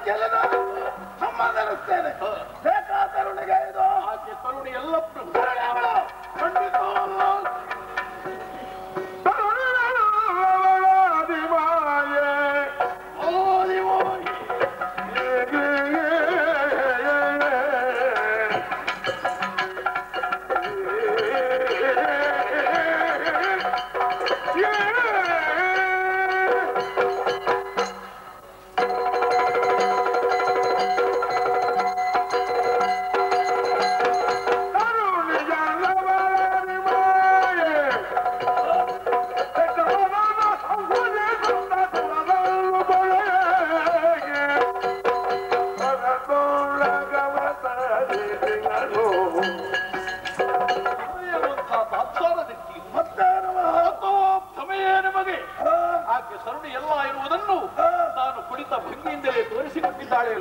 ಗೆಲ್ಲದ ಸಂಬಂಧಿಸ್ತೇನೆ. ಬೇಕಾ ತರುಣಿಗೆ ಇದು? ಆಕೆ ತರುಣಿ ಎಲ್ಲ ತರುಣಿಗಳು ಖಂಡಿತ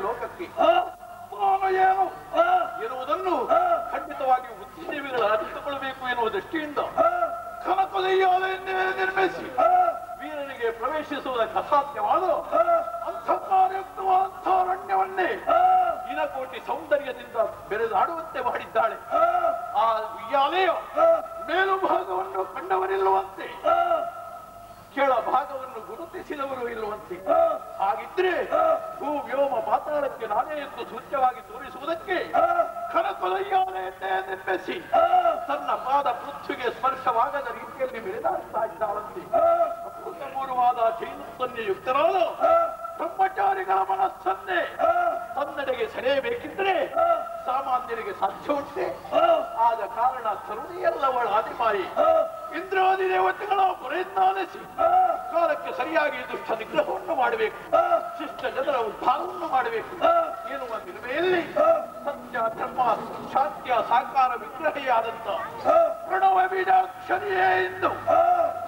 ಲೋಕಕ್ಕೆ ಏನು ಎನ್ನುವುದನ್ನು ಖಂಡಿತವಾಗಿ ಬುದ್ಧಿಜೀವಿಗಳ ಅರಿತುಕೊಳ್ಳಬೇಕು ಎನ್ನುವ ದೃಷ್ಟಿಯಿಂದ ಕನಕದಯ್ಯಾಲೆಯನ್ನೇ ನಿರ್ಮಿಸಿ ವೀರನಿಗೆ ಪ್ರವೇಶಿಸುವುದಕ್ಕೆ ಅಸಾಧ್ಯವಾದ ಅಂಧಕಾರಯುಕ್ತವಾದ ಅರಣ್ಯವನ್ನೇ ಇನಕೋಟಿ ಸೌಂದರ್ಯದಿಂದ ಬೆರೆದಾಡುವಂತೆ ಮಾಡಿದ್ದಾಳೆ. ಆ ಉಯ್ಯಾಲೆಯ ಮೇಲುಭಾಗವನ್ನು ಕಂಡವರಿಲ್ಲವಂತೆ, ಕೆಳ ಭಾಗವನ್ನು ಗುರುತಿಸಿದವರು ಇಲ್ಲವಂತೆ. ಹಾಗಿದ್ರೆ ಭೂ ವ್ಯೋಮ ಪಾತಾಳಕ್ಕೆ ನಾನೇ ಎಂದು ಸೂಚ್ಯವಾಗಿ ತೋರಿಸುವುದಕ್ಕೆ ಕನಕದಯ್ಯಾಲೆಯನ್ನೇ ನಿರ್ಮಿಸಿ ತನ್ನ ಪಾದ ಪೃಥ್ವಿಗೆ ಸ್ಪರ್ಶವಾಗದ ರೀತಿಯಲ್ಲಿ ಮೆರೆದಾಡ್ತಾ ಇದ್ದಾಳಂತೆ. ಅಪೂರ್ವವಾದ ಚೈತನ್ಯಯುಕ್ತರಾದ ಬ್ರಹ್ಮಚಾರಿಗಳ ಮನಸ್ಸನ್ನೇ ತನ್ನೆಡೆಗೆ ಸೆಳೆಯಬೇಕಿದ್ರೆ ಸಾಮಾನ್ಯರಿಗೆ ಸಾಧ್ಯ ಉಂಟೆ? ಆದ ಕಾರಣ ತರುಣಿಯಲ್ಲವಳ ಆದಿಮಾಯಿ ಇಂದ್ರಾದಿ ದೇವತೆಗಳ ಪುರಯತ್ನಾಲಿಸಿ ಕಾಲಕ್ಕೆ ಸರಿಯಾಗಿ ದುಷ್ಟ ನಿಗ್ರಹವನ್ನು ಮಾಡಬೇಕು, ಶಿಷ್ಟ ಜನರ ಉದ್ಧಾರವನ್ನು ಮಾಡಬೇಕು ಎನ್ನುವ ನಿರ್ಮೆಯಲ್ಲಿ ಸತ್ಯ ಧರ್ಮ ಶಾಂತಿಯ ಸಾಕಾರ ವಿಗ್ರಹಿಯಾದಂತ ಪ್ರಣವ ಬೀಜಾಕ್ಷರಿಯೇ ಎಂದು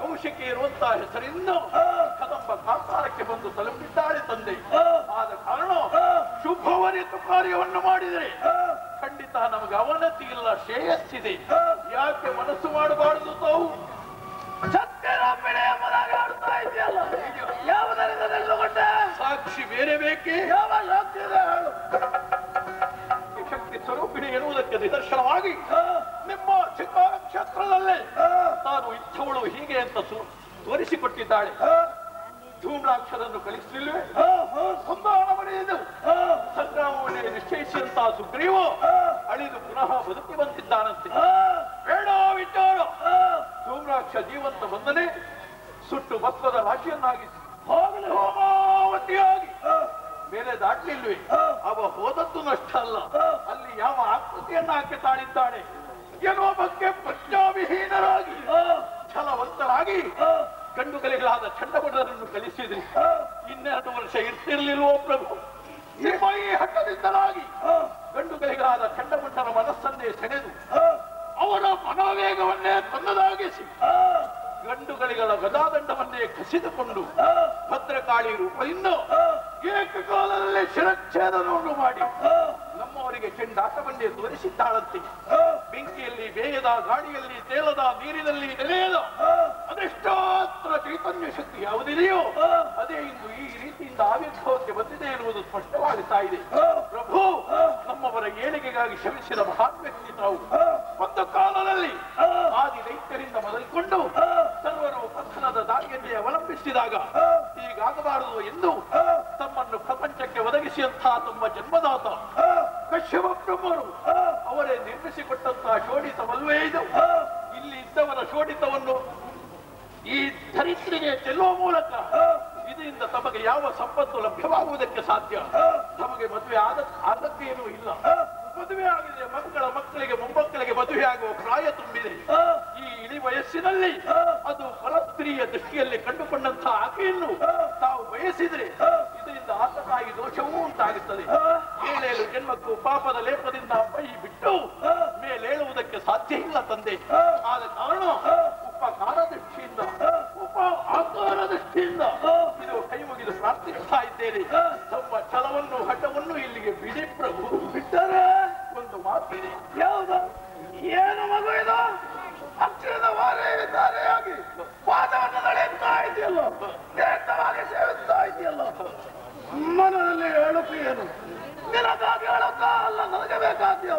ಕೌಶಿಕಿ ಇರುವಂತಹ ಹೆಸರಿಂದ ಕದಂಬ ಕಾಸಾರಕ್ಕೆ ಬಂದು ತಲುಪಿದ್ದಾಳೆ ತಂದೆ. ಆದ ಕಾರಣ ಶುಭವರಿತು ಕಾರ್ಯವನ್ನು ಮಾಡಿದರೆ ಖಂಡಿತ ನಮಗೆ ಅವನತಿ ಇಲ್ಲ, ಶ್ರೇಯಸ್ಸಿದೆ. ಯಾಕೆ ಮನಸ್ಸು ಮಾಡಬಾರದು? ತಾವು ಆಡ್ತಾ ಇದೆಯಲ್ಲ, ಯಾವುದರಿಂದ ನಿಲ್ಲುಕೊಂಡೆ? ಸಾಕ್ಷಿ ಬೇರೆ ಬೇಕೆ? ಯಾವ ಸಾಕ್ಷಿ ಇದೆ ಹೇಳು? ಶಕ್ತಿ ಸ್ವರೂಪಿಣಿ ಎನ್ನುವುದಕ್ಕೆ ನಿದರ್ಶನವಾಗಿ ನಿಮ್ಮ ಚಿಕ್ಕ ನಕ್ಷತ್ರದಲ್ಲೇ ತಾನು ಇಚ್ಛವಳು ಹೀಗೆ ಅಂತ ತೋರಿಸಿಕೊಟ್ಟಿದ್ದಾಳೆ. ಧೂಮ್ರಾಕ್ಷರನ್ನು ಕಳಿಸಲಿಲ್ವೇ? ಸಂಧಾನ ಪಡೆಯುವುದು ಸಂಗ್ರಾಮವನ್ನೇ ನಿಶ್ಚಯಿಸಿದಂತಹ ಸುಗ್ರೀವ ಅಳಿದು ಪುನಃ ಬದುಕಿ ಬಂದಿದ್ದಾನಂತೆ. ಬೇಡ ವಿಚಾರ, ಧೂಮ್ರಾಕ್ಷ ಜೀವಂತ ಬಂದನೆ ಸುಟ್ಟು ಭಕ್ತದ ರಾಶಿಯನ್ನಾಗಿಸಿ ಹೋಮಾವತಿಯಾಗಿ ಮೇಲೆ ದಾಟಲಿಲ್ವೇ? ಅವ ಹೋದದ್ದು ನಷ್ಟ ಅಲ್ಲ, ಅಲ್ಲಿ ಯಾವ ಆಕೃತಿಯನ್ನ ಆಕೆ ತಾಳಿದ್ದಾಳೆ ಎನ್ನುವ ಬಗ್ಗೆ ಪ್ರಜ್ಞಾವಿಹೀನರಾಗಿ ಛಲವಂತರಾಗಿ ಗಂಡುಗಲಿಗಳಾದ ಚಂಡಮುಂಡರನ್ನು ಕಳಿಸಿದ್ರಿ. 12 ವರ್ಷ ಇರ್ತಿರ್ಲಿಲ್ವೋ ಪ್ರಭು? ನಿಮ್ಮ ಈ ಹಠದಿಂದಲಾಗಿ ಗಂಡುಗಲಿಗಳಾದ ಚಂಡಮುಂಡರ ಮನಸ್ಸನ್ನೇ ಸೆಳೆದು ಅವರ ಮನೋವೇಗವನ್ನೇ ತನ್ನದಾಗಿಸಿ ಗಂಡುಗಳಿಗಳ ಗದಾದಂಡವನ್ನೇ ಕಸಿದುಕೊಂಡು ಭದ್ರಕಾಳಿ ರೂಪದಿಂದ ಏಕಕಾಲದಲ್ಲಿ ಶಿರಚ್ಛೇದನವನ್ನು ಮಾಡಿ ನಮ್ಮವರಿಗೆ ಚೆಂಡಾಟವನ್ನೇ ತೋರಿಸಿದ್ದಾಳಂತೆ. ಬೆಂಕಿಯಲ್ಲಿ ಬೇಯದ, ಗಾಳಿಯಲ್ಲಿ ತೇಲದ, ನೀರಿನಲ್ಲಿ ನೆಲೆಯದ ಅದೆಷ್ಟಾತ್ರ ಚೈತನ್ಯ ಶಕ್ತಿ ಯಾವುದಿದೆಯೋ ಅದೇ ಇಂದು ಈ ರೀತಿಯಿಂದ ಆವಿರ್ಭಾವಕ್ಕೆ ಬಂದಿದೆ ಎನ್ನುವುದು ಸ್ಪಷ್ಟವಾಗುತ್ತಾ ಇದೆ. ಪ್ರಭು, ನಮ್ಮವರ ಏಳಿಗೆಗಾಗಿ ಶ್ರಮಿಸಿದ ಮಹಾನ್ ವ್ಯಕ್ತಿ ತಾವು. ಒಂದು ಕಾಲದಲ್ಲಿ ಆದಿ ದೈತ್ಯರಿಂದ ಮೊದಲುಕೊಂಡು ಸರ್ವರು ಪಥನದ ದಾರಿಯನ್ನೇ ಅವಲಂಬಿಸಿದಾಗ ಹೀಗಾಗಬಾರದು ಎಂದು ತಮ್ಮನ್ನು ಪ್ರಪಂಚಕ್ಕೆ ಒದಗಿಸಿದಂತಹ ತಮ್ಮ ಜನ್ಮದಾತ ಕಶ್ಯಪ ಬ್ರಹ್ಮರು ಅವರೇ ನಿರ್ಮಿಸಿಕೊಟ್ಟಂತಹ ಶೋಡಿತವಲ್ವೇ ಇದು? ಇಲ್ಲಿ ಇದ್ದವರ ಶೋಡಿತವನ್ನು ಈ ಧರಿತ್ರಿಗೆ ಚೆಲ್ಲುವ ಮೂಲಕ ಇದರಿಂದ ತಮಗೆ ಯಾವ ಸಂಪತ್ತು ಲಭ್ಯವಾಗುವುದಕ್ಕೆ ಸಾಧ್ಯ? ತಮಗೆ ಮದುವೆ ಆಗತ್ತೇನೂ ಇಲ್ಲ. ಮದುವೆ ಆಗಿದೆ, ಮಕ್ಕಳಿಗೆ ಮೊಮ್ಮಕ್ಕಳಿಗೆ ಮದುವೆ ಆಗುವ ಪ್ರಾಯ ತುಂಬಿದೆ. ಈ ಇಳಿ ವಯಸ್ಸಿನಲ್ಲಿ ಅದು ಫಲಸ್ತ್ರೀಯ ದೃಷ್ಟಿಯಲ್ಲಿ ಕಂಡುಕೊಂಡಂತಹ ಆಕೆಯನ್ನು ತಾವು ಬಯಸಿದ್ರೆ ಇದರಿಂದ ಆತನಾಗಿ ದೋಷವೂ ಉಂಟಾಗುತ್ತದೆ. ಏಳೇಳು ಜನ್ಮಕ್ಕೂ ಪಾಪದ ಲೇಪದಿಂದ ಮೈ ಬಿಟ್ಟು ಮೇಲೇಳುವುದಕ್ಕೆ ಸಾಧ್ಯ ಇಲ್ಲ ತಂದೆ. ಆದ ಕಾರಣ ಉಪಕಾರ ದೃಷ್ಟಿಯಿಂದ ಆಕಾರ ದೃಷ್ಟಿಯಿಂದ ಇದು ಕೈ ಮುಗಿದು ಪ್ರಾರ್ಥಿಸ್ತಾ ಇದ್ದೇನೆ. ತಮ್ಮ ಛಲವನ್ನು ಹಠವನ್ನು ಇಲ್ಲಿಗೆ ಬಿಡಿ ಪ್ರಭು. ಬಿಟ್ಟರೆ ಒಂದು ಮಾತಿದೆ. ಯಾವುದು? ಏನು ಮಗು ಇದು? ಅಕ್ಷರದ ಧಾರೆಯಾಗಿ ಪಾದವನ್ನು ನಡೆಯುತ್ತಾ ಇದೆಯಲ್ಲ, ನೇರವಾಗಿ ಸೇವಿಸ್ತಾ ಇದೆಯಲ್ಲ. ಮನದಲ್ಲಿ ಹೇಳುತ್ತೀಯನು. ನಿನಗಾಗಿ ಹೇಳುತ್ತ ಅಲ್ಲ, ನನಗೆ ಬೇಕಾದ್ಯೋ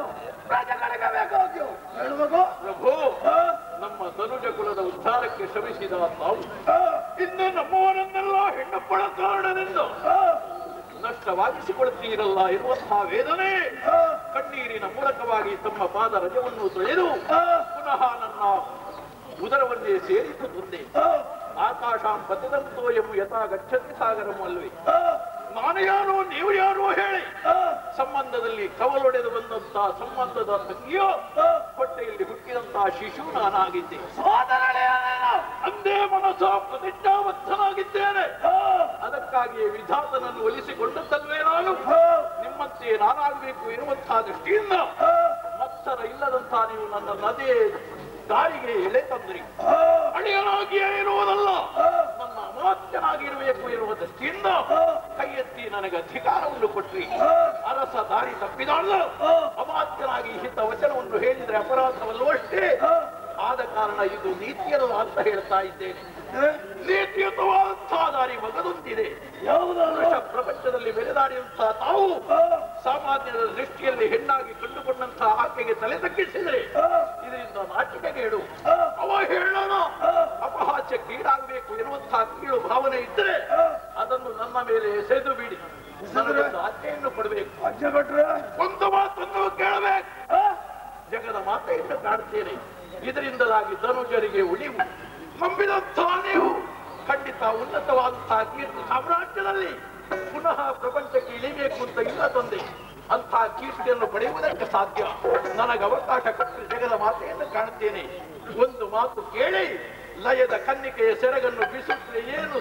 ಪ್ರಜೆಗಳಿಗೆ ಬೇಕಾದ್ಯೋ ಹೇಳುವಾಗ ಪ್ರಭು, ನಮ್ಮ ಧನುಜ ಕುಲದ ಉದ್ಧಾರಕ್ಕೆ ಶ್ರಮಿಸಿದ ತಾವು ಇನ್ನು ನಮ್ಮವರನ್ನೆಲ್ಲ ಹೆಣ್ಣು ಪಡ ಕಾರಣದಿಂದ ನಷ್ಟವಾಗಿಸಿಕೊಳ್ಳುತ್ತೀರಲ್ಲ ಎನ್ನುವಂತಹ ವೇದನೆ ಕಣ್ಣೀರಿನ ಮೂಲಕವಾಗಿ ತಮ್ಮ ಪಾದ ರಜವನ್ನು ತೊಳೆದು ಪುನಃ ನನ್ನ ಉದರವನ್ನೇ ಸೇರಿತು ಮುಂದೆ ಆಕಾಶಾಂ ಪತಿದಂತೋ ಎಂಬ ಯಥಾ ಗಚ್ಚತಿ ಸಾಗರಂ ಅಲ್ವೇ. ನಾನು ಯಾರು ನೀವು ಯಾರು ಹೇಳಿ ಸಂಬಂಧದಲ್ಲಿ ಕವಲೊಡೆದು ಬಂದಂತಹ ಸಂಬಂಧದ ತಂಗಿಯೋ ಹೊಟ್ಟೆಯಲ್ಲಿ ಹುಟ್ಟಿದಂತಹ ಶಿಶು ನಾನಾಗಿದ್ದೆ. ಅಂದೇ ಮನಸ್ಸ ಪ್ರತಿಜ್ಞಾಬದ್ಧನಾಗಿದ್ದೇನೆ. ಅದಕ್ಕಾಗಿಯೇ ವಿಧಾತನನ್ನು ಒಲಿಸಿಕೊಂಡದ್ದಲ್ವೇ ನಾನು ನಿಮ್ಮಂತೆ ನಾನಾಗಬೇಕು ಇರುವಂತಹ ದೃಷ್ಟಿಯಿಂದ ಮತ್ಸರ ಇಲ್ಲದಂತಹ ನೀವು ನನ್ನ ನದೇ ದಾರಿಗೆ ಎಳೆ ತಂದ್ರಿ. ಅಳಿಯನಾಗಿಯೇ ಇರುವುದಲ್ಲ, ನನ್ನ ಅಮಾತ್ಯನಾಗಿರಬೇಕು ಇರುವ ದೃಷ್ಟಿಯಿಂದ ಕೈ ಎತ್ತಿ ನನಗೆ ಅಧಿಕಾರವನ್ನು ಕೊಟ್ರಿ. ಅರಸ ದಾರಿ ತಪ್ಪಿದಾಳು ಅಮಾತ್ಯನಾಗಿ ಹಿತ ವಚನವನ್ನು ಹೇಳಿದ್ರೆ ಅಪರಾಧವಲ್ಲವಷ್ಟೇ. ಆದ ಕಾರಣ ಇದು ನೀತಿಯಲ್ಲ ಅಂತ ಹೇಳ್ತಾ ಇದ್ದೇನೆ. ನೀತಿಯುತವಾದಂತಹ ದಾರಿ ಮಗದೊಂದಿದೆ. ಪ್ರಪಂಚದಲ್ಲಿ ಬೆಳೆದಾಡಿದಂತಹ ತಾವು ಸಾಮಾನ್ಯದ ದೃಷ್ಟಿಯಲ್ಲಿ ಹೆಣ್ಣಾಗಿ ಕಂಡುಕೊಂಡಂತಹ ಆಕೆಗೆ ತಲೆ ತಗ್ಗಿಸಿದರೆ ಇದರಿಂದ ನಾಚಿಕೆಗೇಡು, ಅವಹೇಳನ, ಅಪಹಾಸ್ಯಕ್ಕೀಡಾಗಬೇಕು ಎನ್ನುವಂತಹ ಕೀಳು ಭಾವನೆ ಇದ್ದರೆ ಅದನ್ನು ನನ್ನ ಮೇಲೆ ಎಸೆದು ಬಿಡಿ. ನನಗೊಂದು ಆಜ್ಞೆಯನ್ನು ಕೊಡಬೇಕು. ಒಂದು ಮಾತನ್ನು ಕೇಳಬೇಕು. ಜಗದ ಮಾತೆಯನ್ನು ಕಾಡುತ್ತೇನೆ. ಇದರಿಂದಲಾಗಿ ಧನುಜರಿಗೆ ಉಳಿವು. ನಂಬಿದಂತಹ ನೀವು ಖಂಡಿತ ಉನ್ನತವಾದಂತಹ ಕೀರ್ತಿ ಸಾಮ್ರಾಜ್ಯದಲ್ಲಿ ಪುನಃ ಪ್ರಪಂಚಕ್ಕೆ ಇಳಿಬೇಕು ಅಂತ ಇಲ್ಲ ತಂದೆ. ಅಂತಹ ಕೀರ್ತಿಯನ್ನು ಪಡೆಯುವುದಕ್ಕೆ ಸಾಧ್ಯ. ನನಗೆ ಅವಕಾಶ ಕೊಟ್ಟು ಜಗದ ಮಾತೆಯನ್ನು ಕಾಣುತ್ತೇನೆ. ಒಂದು ಮಾತು ಕೇಳಿ, ಲಯದ ಕನ್ನಿಕೆಯ ಸೆರಗನ್ನು ಬಿಸುತ್ತಲೇ ಏನು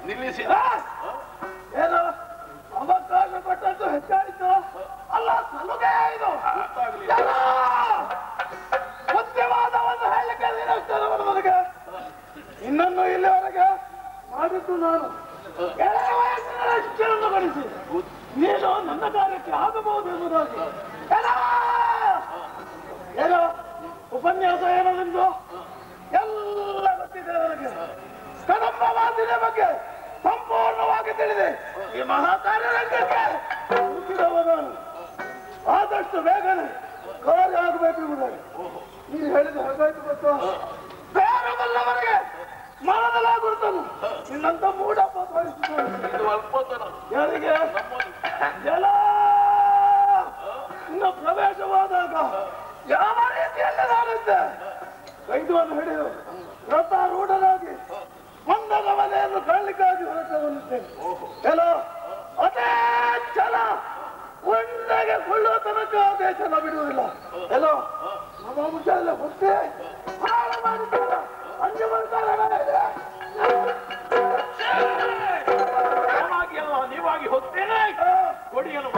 ನಿಲ್ಲಿಸಿದ ಏನು ಅವಕಾಶ ಕೊಟ್ಟದ್ದು ಹೆಚ್ಚಾಯಿತು ಅಲ್ಲ, ಸಲುಗೆ ಇದು ಸತ್ಯವಾದವನ್ನು ಹೇಳಲಿಕ್ಕೆ ನನಗೆ ಇನ್ನೊಂದು ಇಲ್ಲಿವರೆಗೆ ಮಾಡಿದ್ದು ನಾನು ಎಳೆಯ ವಯಸ್ಸಿನ ಶಿಕ್ಷಣವನ್ನು ಗಳಿಸಿ ನೀನು ನನ್ನ ಕಾರ್ಯಕ್ಕೆ ಆಗಬಹುದು ಎಂಬುದಾಗಿ ಏನೋ ಉಪನ್ಯಾಸ ಏನೋ ನಿಂದು ಎಲ್ಲ ಗೊತ್ತಿದೆ ನನಗೆ. ಕದಂಬ ಮಾತಿನ ಬಗ್ಗೆ ಸಂಪೂರ್ಣವಾಗಿ ತಿಳಿದೆ. ಈ ಮಹಾಕಾರ್ಯರಂಗಕ್ಕೆ ನಾನು ಆದಷ್ಟು ಬೇಗನೆ ಕಾರ್ಯ ಆಗಬೇಕು ಎಂಬುದಾಗಿ ನೀನು ಹೇಳಿದ ಹಾಗಾಯ್ತು. ಗೊತ್ತು ಬೇರೆವಲ್ಲವರೆಗೆ ಮನದಲ್ಲಾಗುತ್ತಾನು ನಿನ್ನಂತ ಮೂಢ ಯಾರಿಗೆ ಎಲ್ಲ ಇನ್ನು ಪ್ರವೇಶವಾದಾಗ ಯಾವ ರೀತಿಯಲ್ಲಿ ನಾನಿದ್ದೆ ಕೈದುವನ್ನು ಹಿಡಿದು ರಥಾರೂಢನಾಗಿ ಮಂದದ ಮನೆಯನ್ನು ಕಾಣಲಿಕ್ಕಾಗಿ ಹೊರಟವನಿದ್ದೇನೆ. ಎಲ್ಲ ಅದೇ ಛಲ ಒಳ್ಳೆಗೆ ಕೊಳ್ಳುವ ತನಕ ಅದೇ ಛಲ ಬಿಡುವುದಿಲ್ಲ. ಎಲ್ಲೋ ನಮ್ಮ ಮುಂಚೆ ಹೊತ್ತೆ ಹಾಳು ಮಾಡಿದ್ದಾರ ಅಂಜು ನೀವಾಗಿ ಹೊತ್ತೇನೆ ಕೊಡಿಯಲು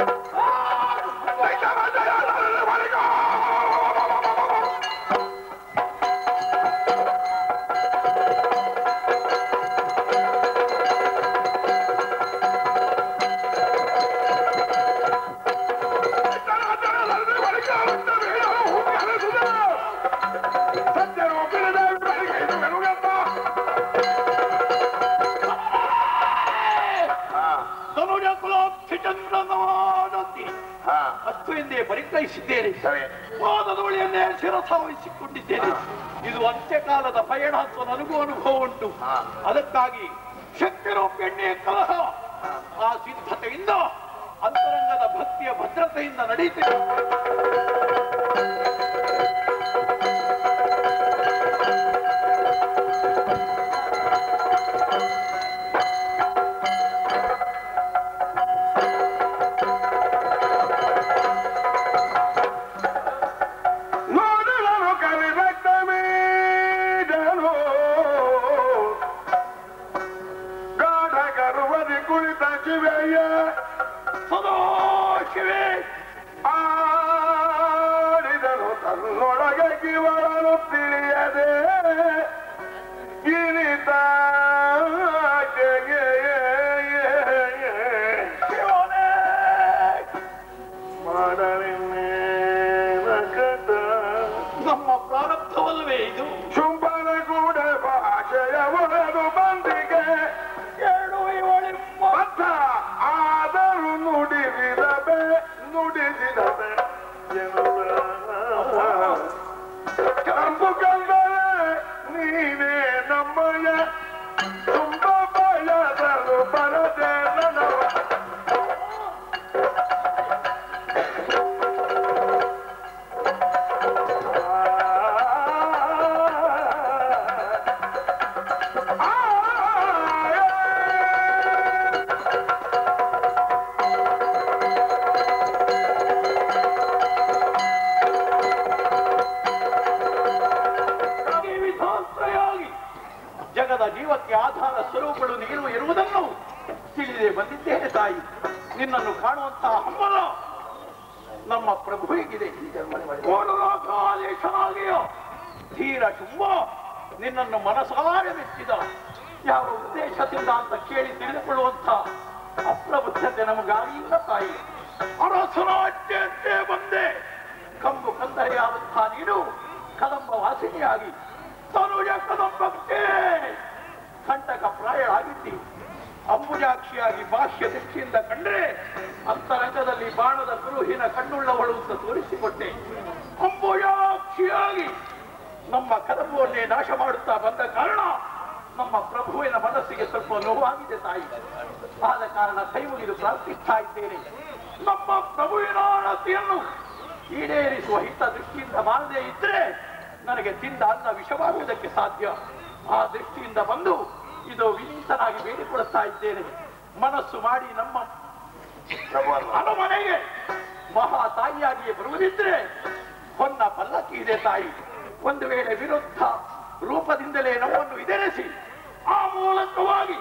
ಹತ್ತುವೆಂದೇ ಪರಿಗ್ರಹಿಸಿದ್ದೇನೆ. ಪಾದದ ಬಳಿಯನ್ನೇ ಶಿರಸಾವಹಿಸಿಕೊಂಡಿದ್ದೇನೆ. ಇದು ಅಂತ್ಯಕಾಲದ ಪಯಣ ಅಂತ ನನಗೂ ಅನುಭವ ಉಂಟು. ಅದಕ್ಕಾಗಿ ಶಕ್ತಿರೂಪೆಣ್ಣೆಯ ಕಲಹ ಆ ಸಿದ್ಧತೆಯಿಂದ ಅಂತರಂಗದ ಭಕ್ತಿಯ ಭದ್ರತೆಯಿಂದ ನಡೆಯುತ್ತಿದೆ. ಜಗದ ಜೀವಕ್ಕೆ ಆಧಾರ ಸ್ವರೂಪಗಳು ನೀನು ಇರುವುದನ್ನು ತಿಳಿದೇ ಬಂದಿದ್ದೇನೆ ತಾಯಿ. ನಿನ್ನನ್ನು ಕಾಣುವಂತಹ ಹಂಬಲ ನಮ್ಮ ಪ್ರಭುವಿಗಿದೆ. ಆದೇಶನಾಗಿಯೋ ಧೀರ ಶುಂಭ ನಿನ್ನನ್ನು ಮನಸಾರೆ ಮೆಚ್ಚಿದ. ಯಾವ ಉದ್ದೇಶದಿಂದ ಅಂತ ಕೇಳಿ ತಿಳಿದುಕೊಳ್ಳುವಂತ ಅಪ್ರಬುದ್ಧತೆ ನಮಗಾಗಿಲ್ಲ ತಾಯಿ. ಅರಸನ ಅಜ್ಜೆಯಂತೆ ಬಂದೆ. ಕಂಬು ಕಂದರೆಯಾದಂತಹ ನೀನು ಕದಂಬ ವಾಸಿನಿಯಾಗಿ ತನುಜ ಕದಂಬಕ್ಕೆ ಕಂಟಕ ಪ್ರಾಯಳಾಗಿದ್ದಿ. ಅಂಬುಜಾಕ್ಷಿಯಾಗಿ ಬಾಹ್ಯ ದೃಷ್ಟಿಯಿಂದ ಕಂಡ್ರೆ ಅಂತರಂಗದಲ್ಲಿ ಬಾಣದ ಕುರುಹಿನ ಕಣ್ಣುಳ್ಳವಳು ಅಂತ ತೋರಿಸಿಕೊಟ್ಟೆ. ಅಂಬುಜಾಕ್ಷಿಯಾಗಿ ನಮ್ಮ ಕದಂಬವನ್ನೇ ನಾಶ ಮಾಡುತ್ತಾ ಬಂದ ಕಾರಣ ನಮ್ಮ ಪ್ರಭುವಿನ ಮನಸ್ಸಿಗೆ ಸ್ವಲ್ಪ ನೋವಾಗಿದೆ ತಾಯಿ. ಆದ ಕಾರಣ ಕೈ ಮುಗಿದು ಪ್ರಾರ್ಥಿಸ್ತಾ ಇದ್ದೇನೆ. ನಮ್ಮ ಪ್ರಭುವಿನ ಆಣತಿಯನ್ನು ಈಡೇರಿಸುವ ಹಿತ ದೃಷ್ಟಿಯಿಂದ ಮಾಡದೇ ಇದ್ರೆ ನನಗೆ ತಿಂದ ಅನ್ನ ವಿಷವಾಗುವುದಕ್ಕೆ ಸಾಧ್ಯ. ಆ ದೃಷ್ಟಿಯಿಂದ ಬಂದು ಇದು ವಿನೀತನಾಗಿ ಬೇಡಿಕೊಳ್ಳುತ್ತಾ ಇದ್ದೇನೆ. ಮನಸ್ಸು ಮಾಡಿ ನಮ್ಮ ಅರಮನೆಗೆ ಮಹಾ ತಾಯಿಯಾಗಿಯೇ ಬರುವುದಿದ್ರೆ ಹೊನ್ನ ಪಲ್ಲಕ್ಕಿ ಇದೆ ತಾಯಿ. ಒಂದು ವೇಳೆ ವಿರುದ್ಧ ರೂಪದಿಂದಲೇ ನಮ್ಮನ್ನು ಇದರಿಸಿ ಆ ಮೂಲಕವಾಗಿ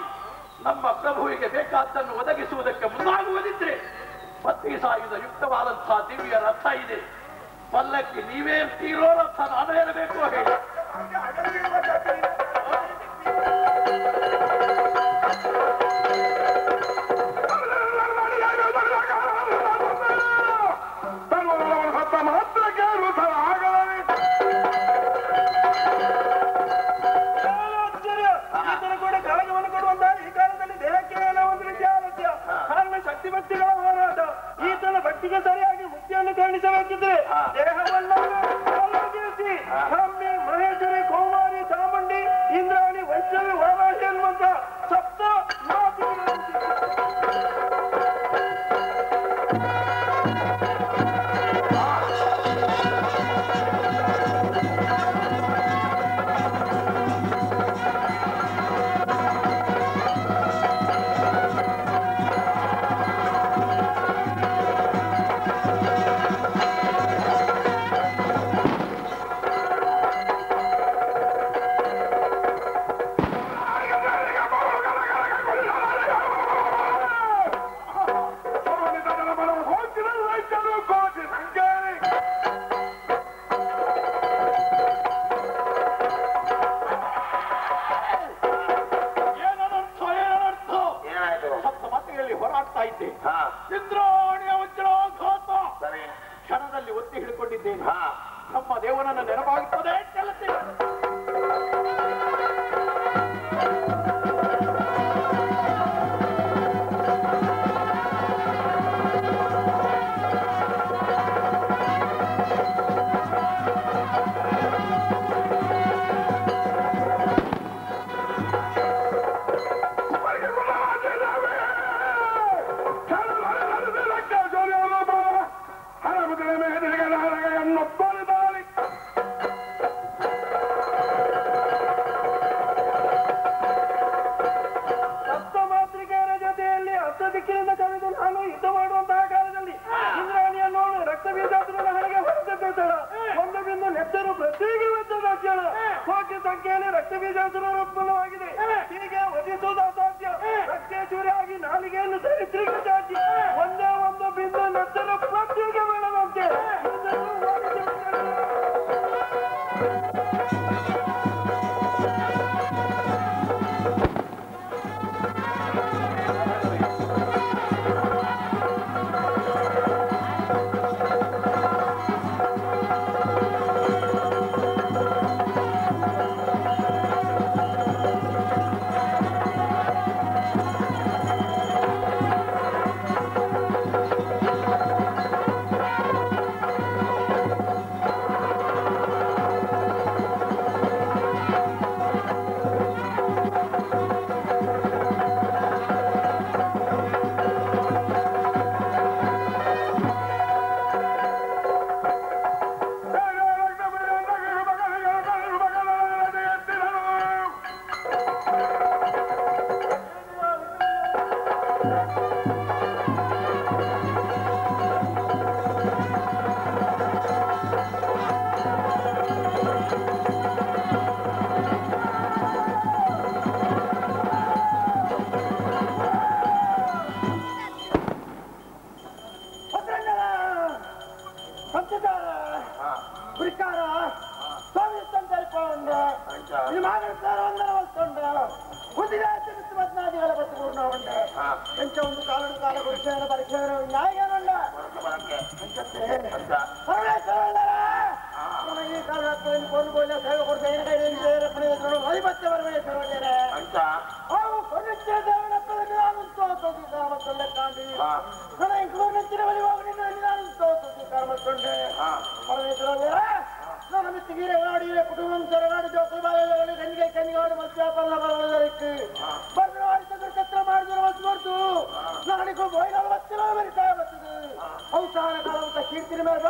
ನಮ್ಮ ಪ್ರಭುವಿಗೆ ಬೇಕಾದ್ದನ್ನು ಒದಗಿಸುವುದಕ್ಕೆ ಮುಂದಾಗುವುದಿದ್ರೆ 32 ಯುಕ್ತವಾದಂತಹ ದಿವ್ಯ ರಥ ಇದೆ. ಪಲ್ಲಕ್ಕಿ ನೀವೇ ತೀರೋ ರಥ ನಾನು ಹೇಳಬೇಕು ಹೇಳಿ. ಸರಿಯಾಗಿ ಮುಕ್ತಿಯನ್ನು ಕಾಣಿಸಬೇಕಿದ್ರೆ ದೇಹವನ್ನು ಬ್ರಾಹ್ಮಿ ಮಹೇಶ್ವರಿ ಕೌಮಾರಿ ಚಾಮುಂಡಿ ಇಂದ್ರಾಣಿ ವೈಷ್ಣವಿ ವಾರಾಹಿ ಎನ್ನುವಂತ ಸಪ್ತ ಇಂದ್ರಾಣಿಯ ವಜ್ರಾಘಾತ ಕ್ಷಣದಲ್ಲಿ ಒತ್ತಿ ಹಿಡ್ಕೊಂಡಿದ್ದೇನೆ. ನಮ್ಮ ದೇವನನ್ನು ನೆನಪಾಗುತ್ತದೆ. ಕೋಟಿ ಸಂಖ್ಯೆಯಲ್ಲಿ ರಕ್ತಬೀಜಾಸುರ ಉತ್ಪನ್ನವಾಗಿದೆ. ಹೀಗೆ ವಧಿಸುವುದು ಅಸಾಧ್ಯ. ರಕ್ತೇಶ್ವರಿಯಾಗಿ ನಾಲಿಗೆಯನ್ನು ದರಿದ್ರಿಗೆ ಚಾಚಿ ಒಂದೇ ಒಂದು ಬಿಂದು ನೆತ್ತರು ಪ್ರತಿಗೆ ಬೀಳದಂತೆ నమస్కారం వస్తుండ పద్నాదిగల బతుకున్నామంటే కొంచెం ಒಂದು ಕಾಲದ ಕಾಲ ಗುರುಶೇನ ಪರಿಶೇನ ನ್ಯಾಯಗೇನುಂಡ ಈ ಕಾಲ ಕೊಂಡು ಬೋಲ ಸೇವೆ ಕೊಡ್ತೇನೆ ಐವತ್ತು ಪರಮೇಶ್ವರ ಅವು ಕೊಡುತ್ತೆ ದೇವನಪ್ಪದಲ್ಲಿ ನಾನು ತೋತೋಗಿ ಕಾಮತ್ತೊಳ್ಳೆ ಕಾಂಡಿ ನನ್ನ ಇಂಕ್ಲೂರ್ನಂಚಿನ ಬಳಿ ಹೋಗಿ ನಾನು ತೋತೋಗಿ ಕಾಮತ್ತೊಂಡೆ ಪರಮೇಶ್ವರ ನಾನು ಮಿತ್ತಿಗೀರೆ ಗಾಡಿ ಕುಟುಂಬಂ ಸರಗಾಡಿ ಜೋಕಿ ಬಾಯಲ್ಲಿ ಗಂಜಿಗೆ ಕನಿಗಾಡು ಮತ್ಯಾಪಲ್ಲ ಬರೋದಕ್ಕೆ ಬರ್ನಾಡಿ ಚತ್ರ ಮಾಡಿದ್ರೆ ವಸ್ತು ಬರ್ತು ನಾಡಿಗೂ ಬೋಯ್ನ ವಸ್ತು ಬರಿತಾ ಬರ್ತದೆ ಅವಸಾನ ಕಾಲ ಕೀರ್ತಿನ ಮೇಲೆ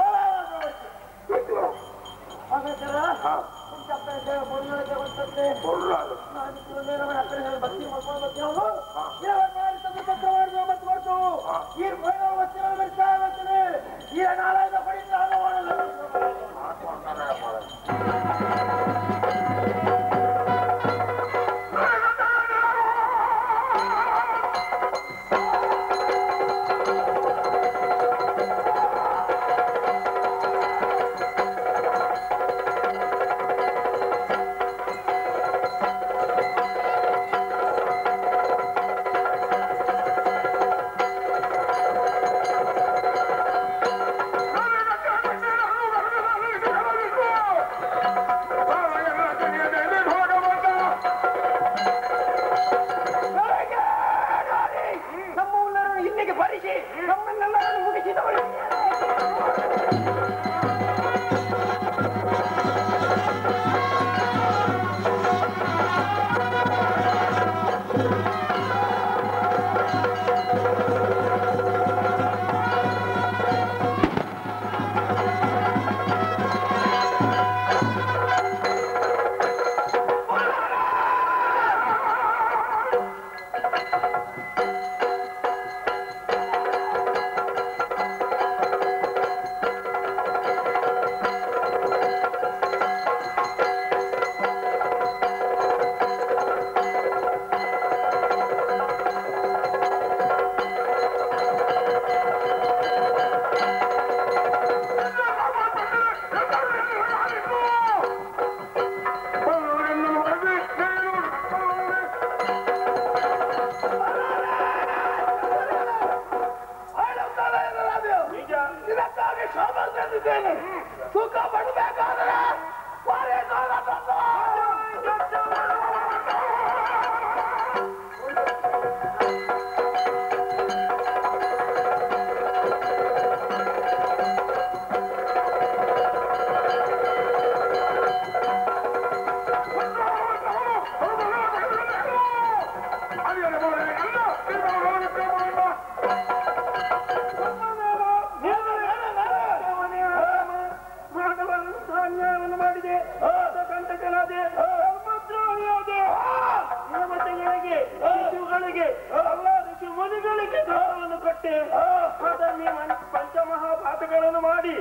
ಪಂಚಮಹಾಪಾತಗಳನ್ನು ಮಾಡಿ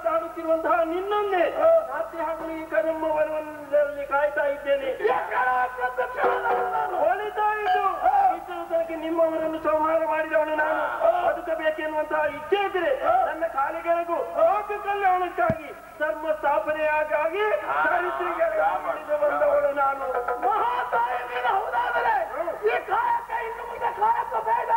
ತಾಡುತ್ತಿರುವಂತಹ ನಿನ್ನನ್ನೇ ರಾತ್ರಿ ಹಗಲು ಈ ಕರೆಮ್ಮ ಬರುವಲ್ಲಿ ಕಾಯ್ತಾ ಇದ್ದೇನೆ. ಹೊಳಿತಾಯಿತು ಇದ್ದಕ್ಕೆ ನಿಮ್ಮವರನ್ನು ಸಂಹಾರ ಮಾಡಿದವನು ನಾನು ಬದುಕಬೇಕೆನ್ನುವಂತಹ ಇಚ್ಛೆ ಇದ್ರೆ ನನ್ನ ಕಾಲಿಗೆರೆಗೂ ಲೋಕ ಕಲ್ಯಾಣಕ್ಕಾಗಿ ಧರ್ಮ ಸ್ಥಾಪನೆಯಾಗಿ ಚಾರಿತ್ರಿಗೆ ಬಂದವಳು ನಾನು. ಮಹಾತಾಯಿ ಹೌದಾದರೆ ಈ ಕಾಯಕ ಇನ್ನು ಮುಂದೆ ಕಾಯಕ ಬೇಡ.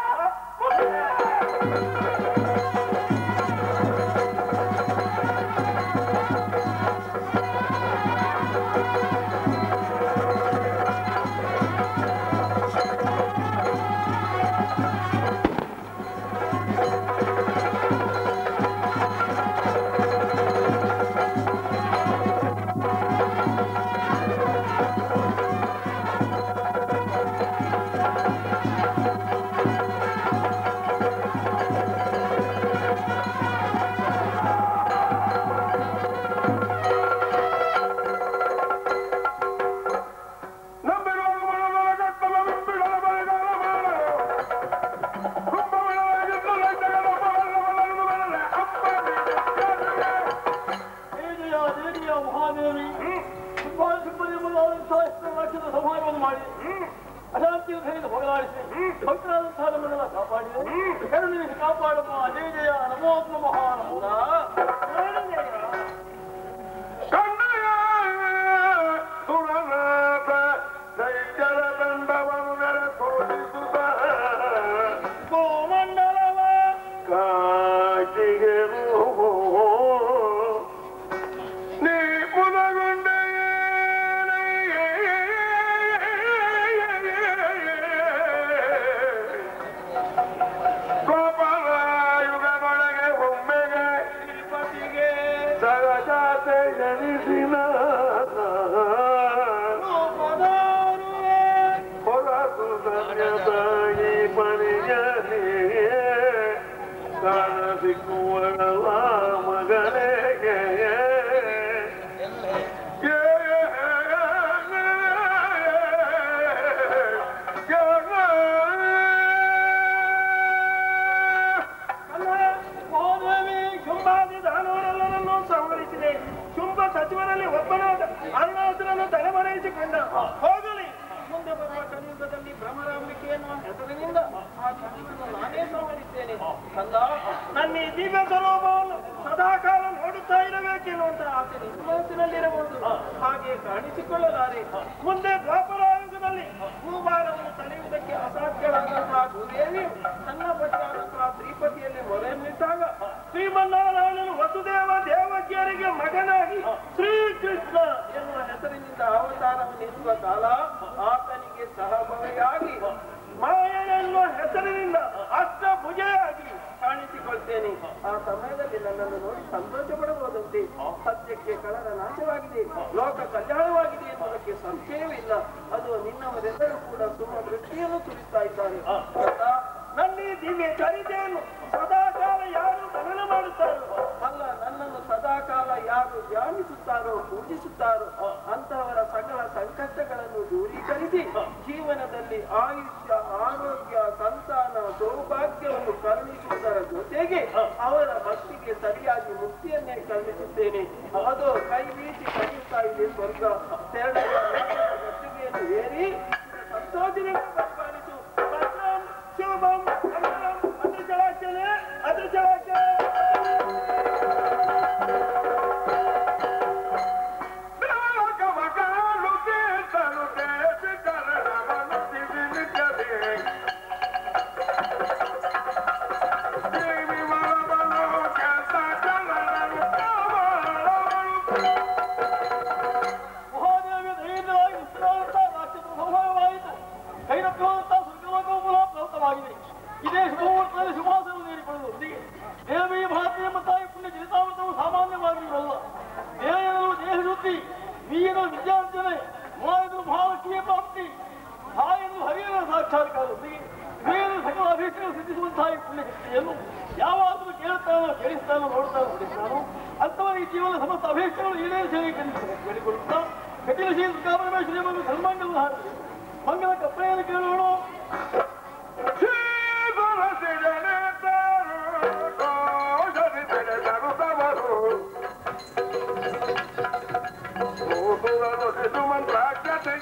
ಕಾಪಾಡಪ್ಪ. ಜಯ ಜಯ ನಮೋ ನಮಃ ನಮಃ. ಸಚಿವರಲ್ಲಿ ಒಬ್ಬನಾದ ಅರುಣಾಸುರನ್ನು ತಲೆಮರೆಯಿಸಿಕೊಂಡ. ಹೋಗಲಿ, ಮುಂದೆ ಬರುವ ಕಲಿಯುಗದಲ್ಲಿ ಭ್ರಮರಾಂಬಿಕೆ ಎನ್ನುವ ಹೆಸರಿನಿಂದ ಆ ಕಲಿಯನ್ನು ನಾನೇ ಸಂಹರಿಸ್ತೇನೆ. ಕಂದ, ನನ್ನ ಈ ದಿವ್ಯ ಸ್ವರೂಪವನ್ನು ಸದಾಕಾಲ ನೋಡುತ್ತಾ ಇರಬೇಕೆನ್ನುವಂತ ಆಸೆ ನಿನ್ನ ಮನಸ್ಸಿನಲ್ಲಿರಬಹುದು. ಹಾಗೆ ಕಾಣಿಸಿಕೊಳ್ಳಲಾರೆ. ಮುಂದೆ ದ್ವಾಪರಾಯುಗದಲ್ಲಿ ಭೂಭಾರವನ್ನು ತಡೆಯುವುದಕ್ಕೆ ಅಸಾಧ್ಯವಾದಂತಹ ಭೂದೇವಿಯು ತನ್ನ ಪತಿಯಾದಂತಹ ಶ್ರೀಪತಿಯಲ್ಲಿ ಮೊರೆಯನ್ನಿಟ್ಟಾಗ ಶ್ರೀಮನ್ನಾರಾಯಣನು ವಸುದೇವ ದೇವಕಿಯರಿಗೆ ಮಗನಾಗಿ ಶ್ರೀಕೃಷ್ಣ ಎನ್ನುವ ಹೆಸರಿನಿಂದ ಅವತಾರವನ್ನಿಸುವ ಕಾಲ ಆತನಿಗೆ ಸಹಭಾಗಿಯಾಗಿ ಮಾಯ ಎನ್ನುವ ಹೆಸರಿನಿಂದ ಅಷ್ಟಭುಜೆಯಾಗಿ ಕಾಣಿಸಿಕೊಳ್ತೇನೆ. ಆ ಸಮಯದಲ್ಲಿ ನನ್ನನ್ನು ನೋಡಿ ಸಂತೋಷ ಪಡಬಹುದಂತೆ. ಸತ್ಯಕ್ಕೆ ಕಳರ ನಾಶವಾಗಿದೆ, ಲೋಕ ಕಲ್ಯಾಣವಾಗಿದೆ ಎನ್ನುವುದಕ್ಕೆ ಸಂಶಯವಿಲ್ಲ. ಅದು ನಿನ್ನವರೆಲ್ಲರೂ ಕೂಡ ಸುಮ್ಮ ದೃಷ್ಟಿಯನ್ನು ಸುರಿಸ್ತಾ ಇದ್ದಾರೆ. ನನ್ನ ಈ ದಿವ್ಯ ಚರಿತೆಯನ್ನು ಸದಾಕಾಲ ಯಾರು ಮನನ ಮಾಡುತ್ತಾರೋ, ಅಲ್ಲ ನನ್ನನ್ನು ಸದಾಕಾಲ ಯಾರು ಧ್ಯಾನಿಸುತ್ತಾರೋ ಪೂಜಿಸುತ್ತಾರೋ ಅಂತಹವರ ಸಕಲ ಸಂಕಷ್ಟಗಳನ್ನು ದೂರೀಕರಿಸಿ ಜೀವನದಲ್ಲಿ ಆಯುಷ್ಯ, ಆರೋಗ್ಯ, ಸಂತಾನ, ಸೌಭಾಗ್ಯವನ್ನು ಕರುಣಿಸುವುದರ ಜೊತೆಗೆ ಅವರ ಭಕ್ತಿಗೆ ಸರಿಯಾಗಿ ಮುಕ್ತಿಯನ್ನೇ ಕರುಣಿಸುತ್ತೇನೆ. ಅದು ಕೈ ಬೀಸಿ ಕರೆಯುತ್ತಾ ಇದೆ ಸ್ವರ್ಗ. ಗಟ್ಟಿಗೆಯನ್ನು ಏರಿ ಸಂತೋಷದಿಂದ ಪರಿಪಾಲಿಸು. ಶುಭಂ ಮಂಗಳಂ. ಅದೃಷ್ಟವಾಗ್ತೇನೆ, ಅದೃಷ್ಟವಾಗ್ತೇನೆ. ಇದೇ ಶುಭಮುಹೂರ್ತದಲ್ಲಿ ಶುಭಾಸನವನ್ನು ನೀಡಿಕೊಳ್ಳುವುದು. ದೇವಿ ಭಾರತೀಯ ತಾಯಿ ಪುಣ್ಯ ಚರಿತಾಮೃತವು ಸಾಮಾನ್ಯವಾಗಿರಲ್ಲ. ದೇವರು ದೇಹ ಶುದ್ಧಿ, ನೀನು ವಿದ್ಯಾರ್ಜನೆ, ಮಾಯನು ಮಹಾಲಕ್ಷ್ಮಿಯ ಪ್ರಾಪ್ತಿ, ತಾಯಿಯನ್ನು ಹರಿಯನ ಸಾಕ್ಷಾತ್ಕಾರ, ನೀನು ಸಕಲ ಅಭೀಷ್ಟಗಳು ಸಿದ್ಧಿಸುವಂತಹ ಈ ಪುಣ್ಯಶಕ್ತಿಯನ್ನು ಯಾವಾಗಲೂ ಕೇಳಿಸ್ತಾನೋ ನೋಡ್ತಾನೋ ನೋಡಿಸ್ತಾನೋ ಅಂಥವರ ಈ ಜೀವನ ಸಮಸ್ತ ಅಭೀಷ್ಟಗಳು ಈಡೇರಿಸಿ ಕೇಳಿಕೊಳ್ಳುತ್ತಾ ಕಠಿಣಶೀಲ ಶ್ರೀಮಂತ ಸನ್ಮಾನಗಳನ್ನು ಹಾಕಿ ಮಂಗಲ ಕಪ್ಪಳೆಯನ್ನು ಕೇಳೋಣ. Suman prakya te